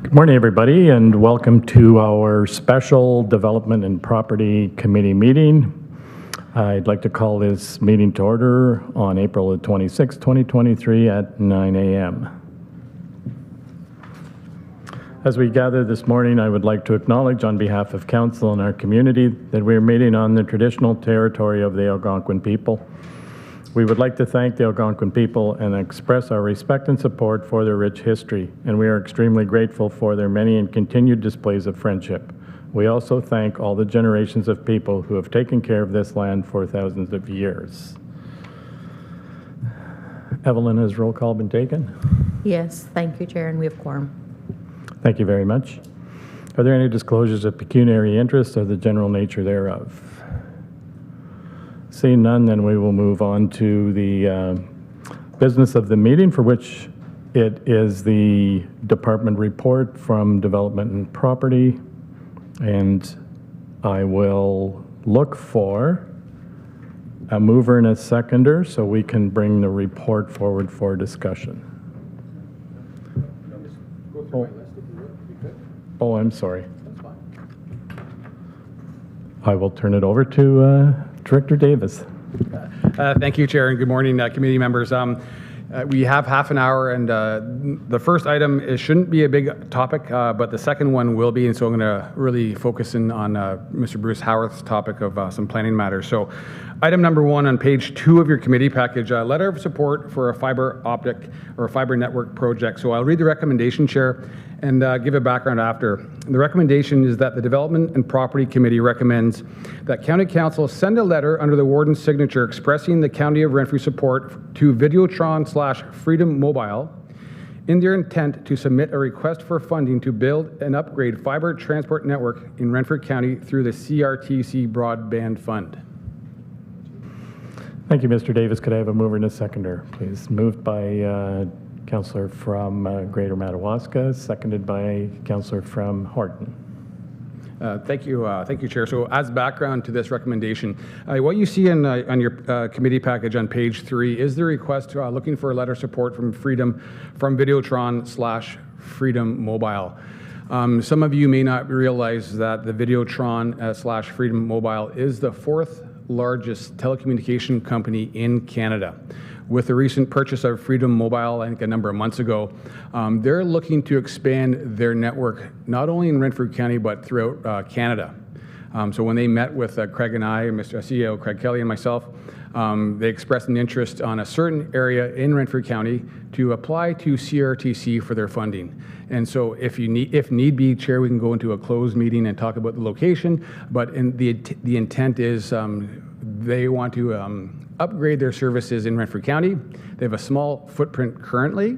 Good morning, everybody, and welcome to our special Development and Property Committee meeting. I'd like to call this meeting to order on April 26, 2023 at 9 a.m. As we gather this morning, I would like to acknowledge on behalf of Council and our community that we are meeting on the traditional territory of the Algonquin people. We would like to thank the Algonquin people and express our respect and support for their rich history, and we are extremely grateful for their many and continued displays of friendship. We also thank all the generations of people who have taken care of this land for thousands of years. Evelyn, has roll call been taken? Yes, thank you, Chair, and we have quorum. Thank you very much. Are there any disclosures of pecuniary interest or the general nature thereof? Seeing none, then we will move on to the business of the meeting, for which it is the department report from Development and Property. And I will look for a mover and a seconder so we can bring the report forward for discussion. Oh, I'm sorry. I will turn it over to Director Davis. Thank you, Chair, and good morning, committee members. We have half an hour, and the first item shouldn't be a big topic, but the second one will be, and so I'm going to really focus in on Mr. Bruce Howarth's topic of some planning matters. So item number 1 on page 2 of your committee package, letter of support for a fiber optic or a fiber network project. So I'll read the recommendation, Chair, and give a background after. The recommendation is that the Development and Property Committee recommends that County Council send a letter under the Warden's signature expressing the County of Renfrew support to Videotron/Freedom Mobile in their intent to submit a request for funding to build and upgrade fiber transport network in Renfrew County through the CRTC Broadband Fund. Thank you, Mr. Davis. Could I have a mover and a seconder, please? Moved by Councillor from Greater Madawaska, seconded by Councillor from Horton. Thank you, Chair. So as background to this recommendation, what you see on your committee package on page 3 is the request looking for a letter of support from Videotron/Freedom Mobile. Some of you may not realize that the Videotron/Freedom Mobile is the 4th largest telecommunication company in Canada. With the recent purchase of Freedom Mobile, I think a number of months ago, they're looking to expand their network not only in Renfrew County but throughout Canada. So when they met with Craig and I, Mr. CEO Craig Kelly and myself, they expressed an interest on a certain area in Renfrew County to apply to CRTC for their funding. And so if need be, Chair, we can go into a closed meeting and talk about the location, but the intent is they want to upgrade their services in Renfrew County. They have a small footprint currently,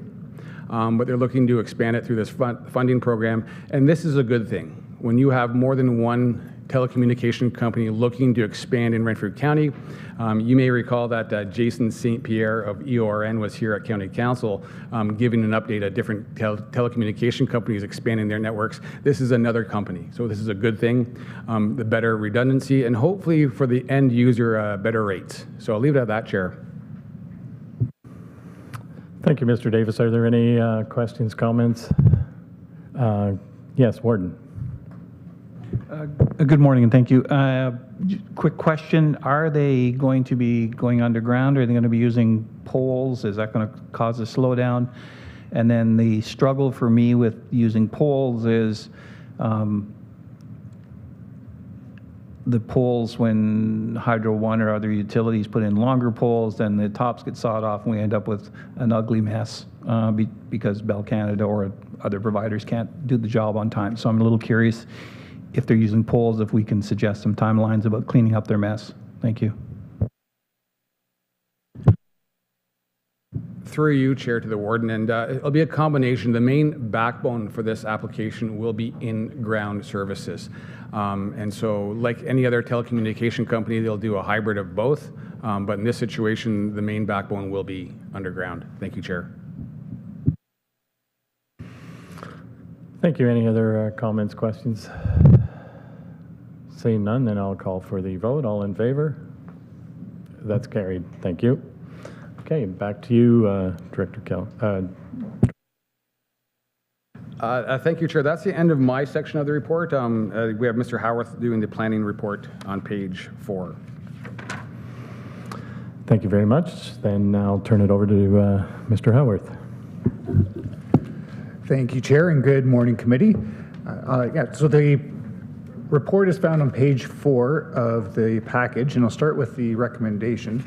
but they're looking to expand it through this funding program. And this is a good thing. When you have more than one telecommunication company looking to expand in Renfrew County, you may recall that Jason St. Pierre of EORN was here at County Council giving an update at different telecommunication companies expanding their networks. This is another company, so this is a good thing. The better redundancy and hopefully for the end user better rates. So I'll leave it at that, Chair. Thank you, Mr. Davis. Are there any questions, comments? Yes, Warden. Good morning and thank you. Quick question, are they going to be going underground? Are they going to be using poles? Is that going to cause a slowdown? And then the struggle for me with using poles is the poles, when Hydro One or other utilities put in longer poles, then the tops get sawed off and we end up with an ugly mess because Bell Canada or other providers can't do the job on time. So I'm a little curious if they're using poles, if we can suggest some timelines about cleaning up their mess. Thank you. Through you, Chair, to the Warden, and it'll be a combination. The main backbone for this application will be in-ground services. And so like any other telecommunication company, they'll do a hybrid of both. But in this situation, the main backbone will be underground. Thank you, Chair. Thank you. Any other comments, questions? Seeing none, then I'll call for the vote. All in favor? That's carried. Thank you. Okay, back to you, Director Kell. Thank you, Chair. That's the end of my section of the report. We have Mr. Howarth doing the planning report on page 4. Thank you very much. Then I'll turn it over to Mr. Howarth. Thank you, Chair, and good morning, committee. So the report is found on page 4 of the package, and I'll start with the recommendation.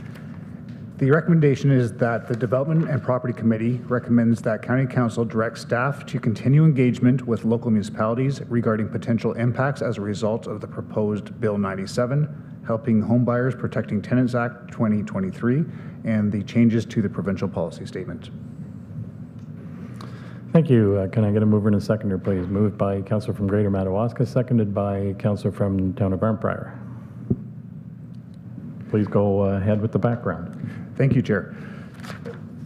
The recommendation is that the Development and Property Committee recommends that County Council direct staff to continue engagement with local municipalities regarding potential impacts as a result of the proposed Bill 97, Helping Homebuyers Protecting Tenants Act 2023, and the changes to the provincial policy statement. Thank you. Can I get a mover and a seconder, please? Moved by Councillor from Greater Madawaska, seconded by Councillor from Town of Arnprior. Please go ahead with the background. Thank you, Chair.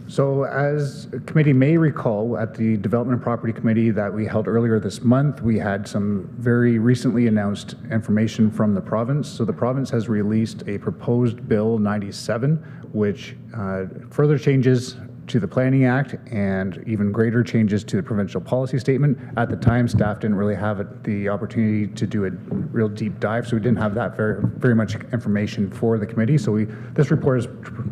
So as a committee may recall, at the Development and Property Committee that we held earlier this month, we had some very recently announced information from the province. So the province has released a proposed Bill 97, which further changes to the Planning Act and even greater changes to the provincial policy statement. At the time, staff didn't really have the opportunity to do a real deep dive, so we didn't have that very much information for the committee. So this report is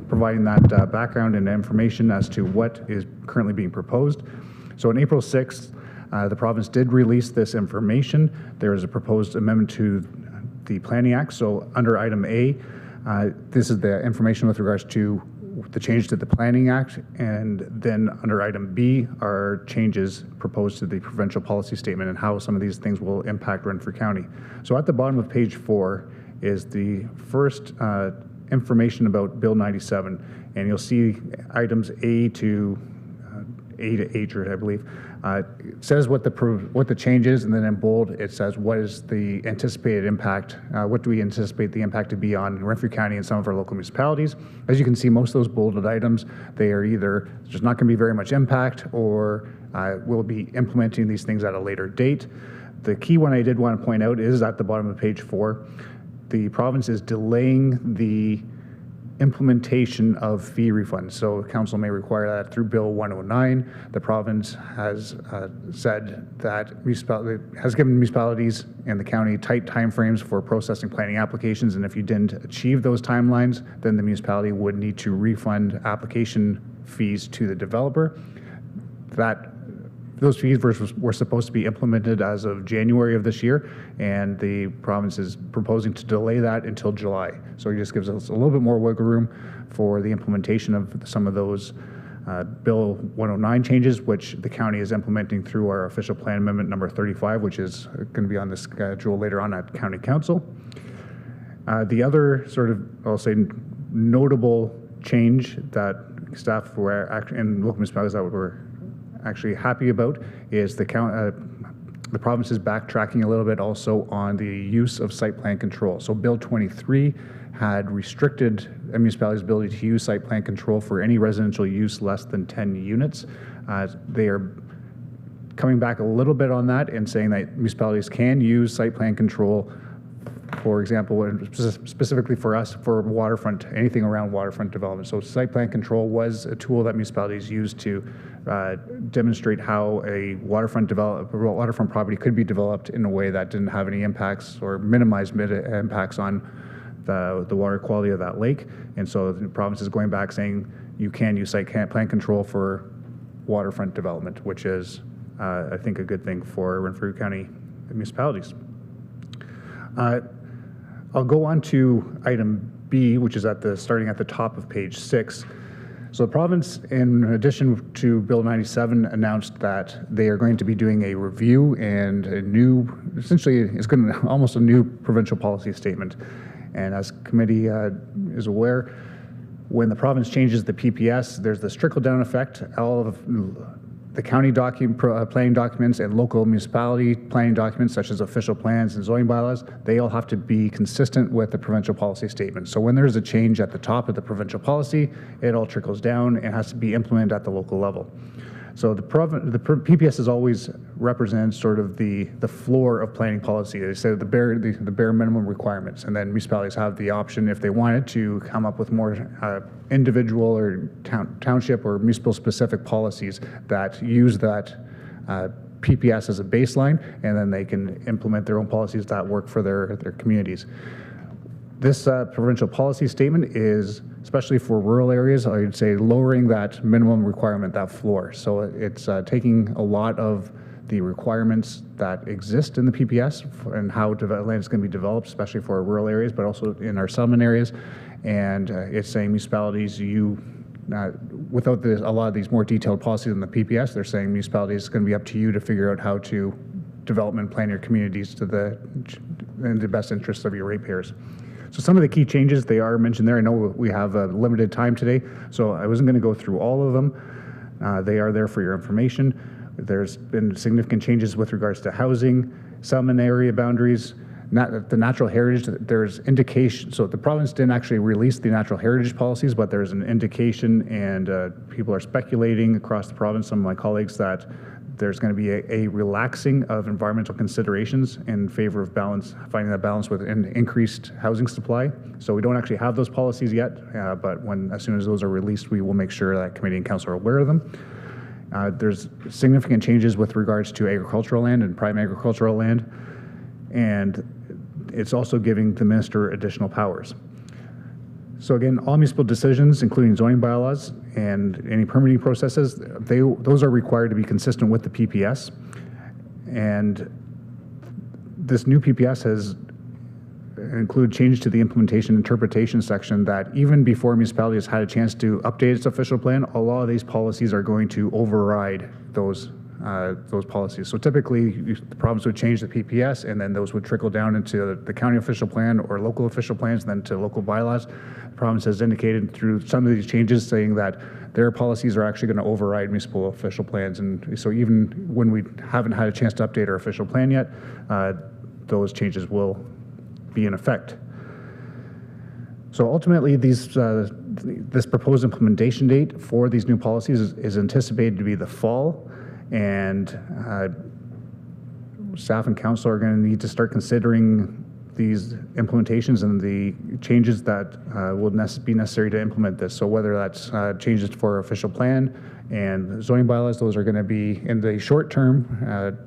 providing that background and information as to what is currently being proposed. So on April 6th, the province did release this information. There is a proposed amendment to the Planning Act. So under item A, this is the information with regards to the change to the Planning Act, and then under item B are changes proposed to the provincial policy statement and how some of these things will impact Renfrew County. So at the bottom of page 4 is the first information about Bill 97, and you'll see items A to H, I believe. It says what the change is, and then in bold it says what is the anticipated impact, what do we anticipate the impact to be on Renfrew County and some of our local municipalities. As you can see, most of those bolded items, they are either there's not going to be very much impact, or we'll be implementing these things at a later date. The key one I did want to point out is at the bottom of page 4. The province is delaying the implementation of fee refunds. So council may require that through Bill 109. The province has said that has given municipalities and the county tight timeframes for processing planning applications, and if you didn't achieve those timelines, then the municipality would need to refund application fees to the developer. Those fees were supposed to be implemented as of January of this year, and the province is proposing to delay that until July. So it just gives us a little bit more wiggle room for the implementation of some of those Bill 109 changes, which the county is implementing through our official plan amendment number 35, which is going to be on the schedule later on at County Council. The other sort of, I'll say, notable change that staff were and local municipalities that were actually happy about is the province is backtracking a little bit also on the use of site plan control. So Bill 23 had restricted a municipality's ability to use site plan control for any residential use less than 10 units. They are coming back a little bit on that and saying that municipalities can use site plan control, for example, specifically for us, for waterfront, anything around waterfront development. So site plan control was a tool that municipalities used to demonstrate how a waterfront property could be developed in a way that didn't have any impacts or minimized impacts on the water quality of that lake. And so the province is going back saying you can use site plan control for waterfront development, which is, I think, a good thing for Renfrew County municipalities. I'll go on to item B, which is starting at the top of page 6. So the province, in addition to Bill 97, announced that they are going to be doing a review and essentially it's going to almost a new provincial policy statement. And as committee is aware, when the province changes the PPS, there's this trickle-down effect. All of the county planning documents and local municipality planning documents, such as official plans and zoning bylaws, they all have to be consistent with the provincial policy statement. So when there's a change at the top of the provincial policy, it all trickles down and has to be implemented at the local level. So the PPS has always represented sort of the floor of planning policy. They say the bare minimum requirements, and then municipalities have the option, if they wanted, to come up with more individual or township or municipal specific policies that use that PPS as a baseline, and then they can implement their own policies that work for their communities. This provincial policy statement is, especially for rural areas, I would say lowering that minimum requirement, that floor. So it's taking a lot of the requirements that exist in the PPS and how land is going to be developed, especially for our rural areas, but also in our settlement areas. And it's saying municipalities, without a lot of these more detailed policies in the PPS, they're saying municipalities, it's going to be up to you to figure out how to development plan your communities in the best interests of your ratepayers. So some of the key changes, they are mentioned there. I know we have a limited time today, so I wasn't going to go through all of them. They are there for your information. There's been significant changes with regards to housing, settlement area boundaries, the natural heritage. There's indication, so the province didn't actually release the natural heritage policies, but there's an indication, and people are speculating across the province, some of my colleagues, that there's going to be a relaxing of environmental considerations in favor of finding that balance with an increased housing supply. So we don't actually have those policies yet, but as soon as those are released, we will make sure that committee and council are aware of them. There's significant changes with regards to agricultural land and prime agricultural land, and it's also giving the minister additional powers. So again, all municipal decisions, including zoning bylaws and any permitting processes, those are required to be consistent with the PPS. And this new PPS has included change to the implementation interpretation section that even before a municipality has had a chance to update its official plan, a lot of these policies are going to override those policies. So typically, the province would change the PPS, and then those would trickle down into the county official plan or local official plans, and then to local bylaws. The province has indicated through some of these changes saying that their policies are actually going to override municipal official plans. And so even when we haven't had a chance to update our official plan yet, those changes will be in effect. So ultimately, this proposed implementation date for these new policies is anticipated to be the fall. And staff and council are going to need to start considering these implementations and the changes that will be necessary to implement this. So whether that's changes for official plan and zoning bylaws, those are going to be in the short term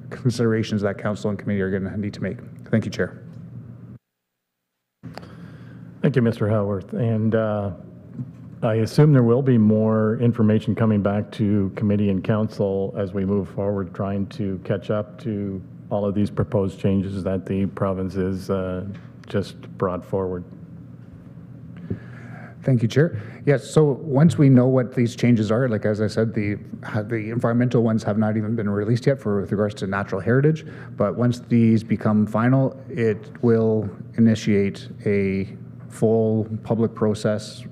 considerations that council and committee are going to need to make. Thank you, Chair. Thank you, Mr. Howarth. And I assume there will be more information coming back to committee and council as we move forward, trying to catch up to all of these proposed changes that the province is just brought forward. Thank you, Chair. Yes, so once we know what these changes are, like as I said, the environmental ones have not even been released yet with regards to natural heritage, but once these become final, it will initiate a full public process.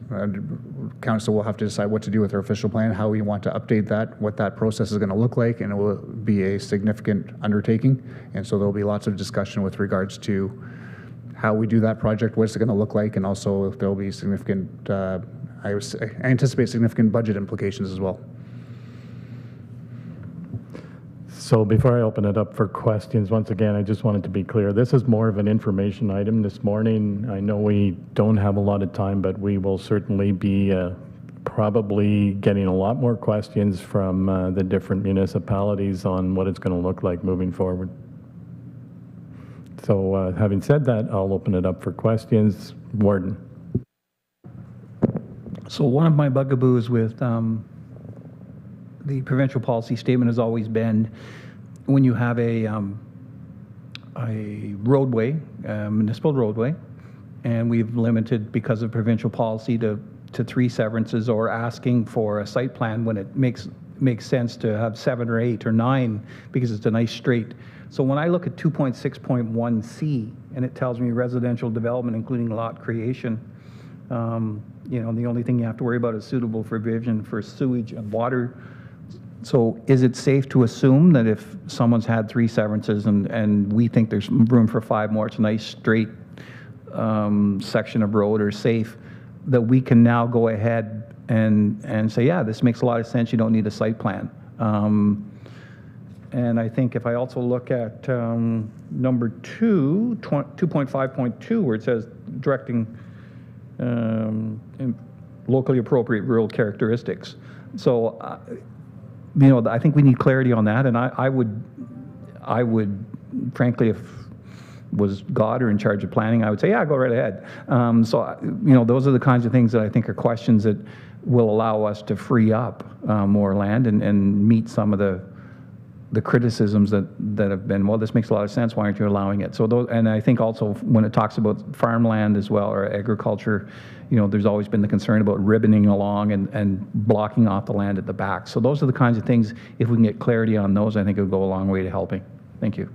Council will have to decide what to do with our official plan, how we want to update that, what that process is going to look like, and it will be a significant undertaking. And so there will be lots of discussion with regards to how we do that project, what's it going to look like, and also there will be significant, I anticipate significant budget implications as well. So before I open it up for questions, once again, I just wanted to be clear, this is more of an information item this morning. I know we don't have a lot of time, but we will certainly be probably getting a lot more questions from the different municipalities on what it's going to look like moving forward. So having said that, I'll open it up for questions. Warden. So one of my bugaboos with the provincial policy statement has always been when you have a roadway, municipal roadway, and we've limited because of provincial policy to 3 severances, or asking for a site plan when it makes sense to have 7 or 8 or 9 because it's a nice straight. So when I look at 2.6.1C and it tells me residential development including lot creation, you know, the only thing you have to worry about is suitable provision for sewage and water. So is it safe to assume that if someone's had 3 severances and we think there's room for 5 more, it's a nice straight section of road or safe, that we can now go ahead and say, yeah, this makes a lot of sense, you don't need a site plan? And I think if I also look at number 2, 2.5.2, where it says directing locally appropriate rural characteristics. So I think we need clarity on that, and I would, frankly, if was God or in charge of planning, I would say, yeah, go right ahead. Those are the kinds of things that I think are questions that will allow us to free up more land and meet some of the criticisms that have been, well, this makes a lot of sense, why aren't you allowing it? So those, and I think also when it talks about farmland as well, or agriculture, there's always been the concern about ribboning along and blocking off the land at the back. So those are the kinds of things, if we can get clarity on those, I think it would go a long way to helping. Thank you.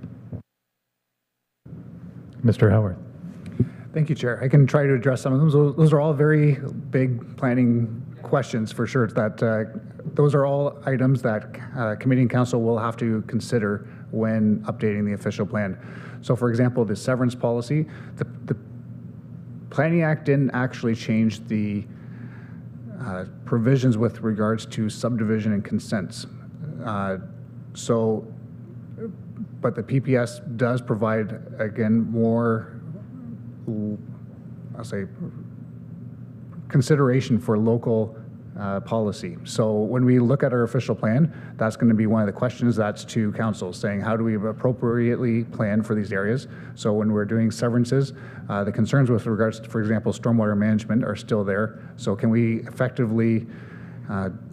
Mr. Howard. Thank you, Chair. I can try to address some of them. Those are all very big planning questions for sure. Those are all items that committee and council will have to consider when updating the official plan. So for example, the severance policy, the Planning Act didn't actually change the provisions with regards to subdivision and consents. But the PPS does provide, again, more, I'll say, consideration for local policy. So when we look at our official plan, that's going to be one of the questions that's to council, saying how do we appropriately plan for these areas? So when we're doing severances, the concerns with regards to, for example, stormwater management are still there. So can we effectively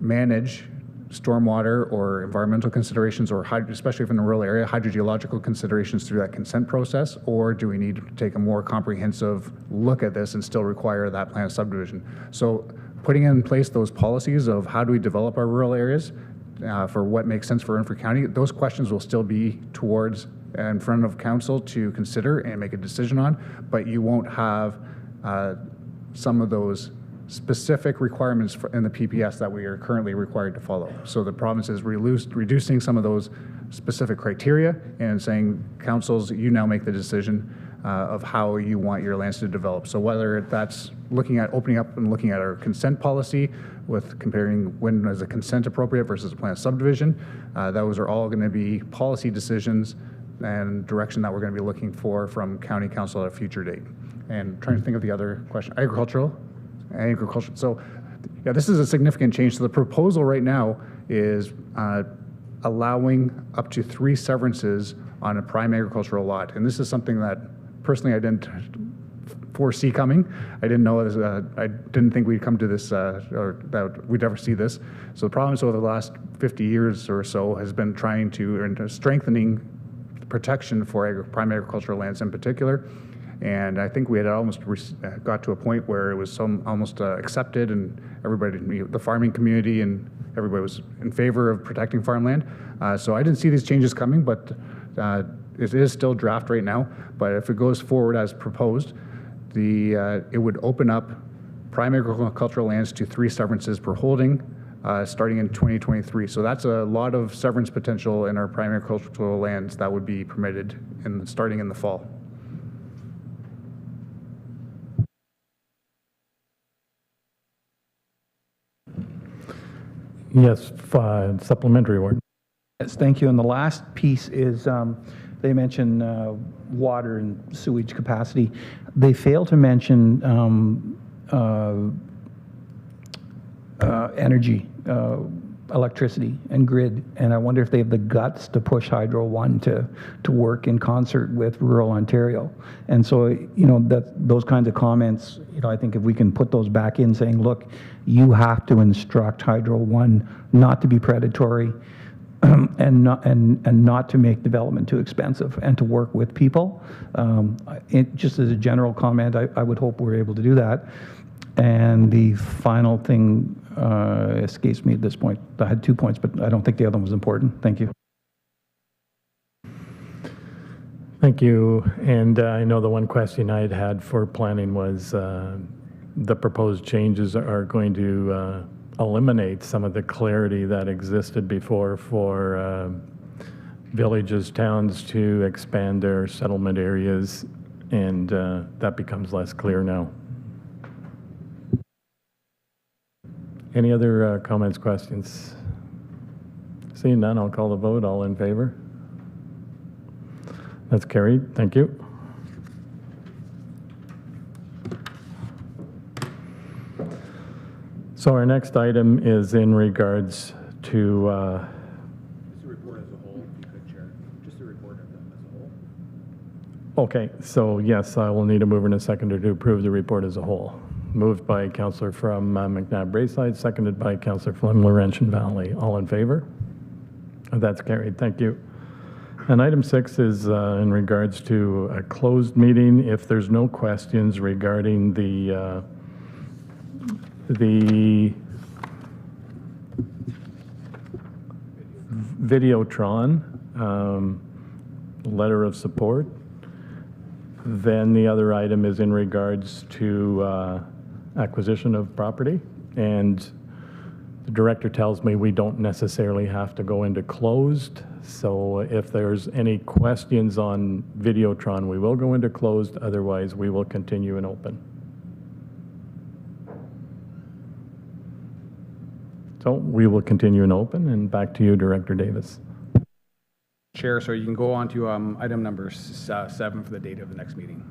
manage stormwater or environmental considerations, or especially if in a rural area, hydrogeological considerations through that consent process, or do we need to take a more comprehensive look at this and still require that plan of subdivision? So putting in place those policies of how do we develop our rural areas for what makes sense for Renfrew County, those questions will still be towards in front of council to consider and make a decision on, but you won't have some of those specific requirements in the PPS that we are currently required to follow. So the province is reducing some of those specific criteria and saying, councils, you now make the decision of how you want your lands to develop. So whether that's looking at opening up and looking at our consent policy with comparing when is a consent appropriate versus a plan of subdivision, those are all going to be policy decisions and direction that we're going to be looking for from county council at a future date. And trying to think of the other question, agriculture. So yeah, this is a significant change. So the proposal right now is allowing up to 3 severances on a prime agricultural lot. And this is something that personally I didn't foresee coming. I didn't know this, I didn't think we'd come to this or that we'd ever see this. So the province over the last 50 years or so has been trying to strengthening protection for prime agricultural lands in particular. And I think we had almost got to a point where it was almost accepted, and everybody, the farming community and everybody was in favor of protecting farmland. So I didn't see these changes coming, but it is still draft right now. But if it goes forward as proposed, it would open up prime agricultural lands to 3 severances per holding, starting in 2023. So that's a lot of severance potential in our prime agricultural lands that would be permitted starting in the fall. Yes, supplementary word. Yes, thank you. And the last piece is they mention water and sewage capacity. They fail to mention energy, electricity and grid. And I wonder if they have the guts to push Hydro One to work in concert with rural Ontario. And so, those kinds of comments, I think if we can put those back in saying, look, you have to instruct Hydro One not to be predatory, and not to make development too expensive, and to work with people. Just as a general comment, I would hope we're able to do that. And the final thing escapes me at this point. I had 2 points, but I don't think the other one was important. Thank you. Thank you. And I know the one question I had for planning was the proposed changes are going to eliminate some of the clarity that existed before for villages, towns to expand their settlement areas, and that becomes less clear now. Any other comments, questions? Seeing none, I'll call the vote. All in favor? That's carried. Thank you. So our next item is in regards to Okay, so yes, I will need a mover and a seconder to approve the report as a whole. Moved by Councillor from McNabb Braeside, seconded by Councillor from Laurentian Valley. All in favor? That's carried. Thank you. And item 6 is in regards to a closed meeting. If there's no questions regarding the Videotron letter of support, then the other item is in regards to acquisition of property. And the director tells me we don't necessarily have to go into closed. So if there's any questions on Videotron, we will go into closed. Otherwise, we will continue in open. So we will continue in open, and back to you, Director Davis. Chair, so you can go on to item number 7 for the date of the next meeting.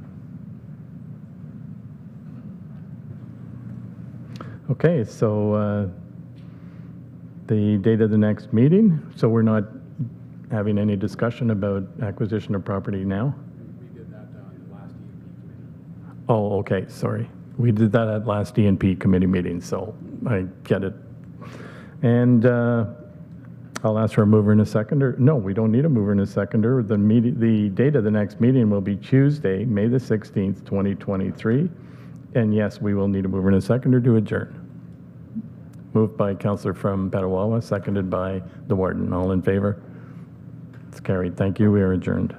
Okay, so the date of the next meeting, so we're not having any discussion about acquisition of property now? We did that on the last E&P committee. Oh, okay, sorry. We did that at last E&P committee meeting, so I get it. And I'll ask for a mover and a seconder. No, we don't need a mover and a seconder. The date of the next meeting will be Tuesday, May the 16th, 2023. And yes, we will need a mover and a seconder to adjourn. Moved by Councillor from Petawawa, seconded by the warden. All in favor? It's carried. Thank you. We are adjourned.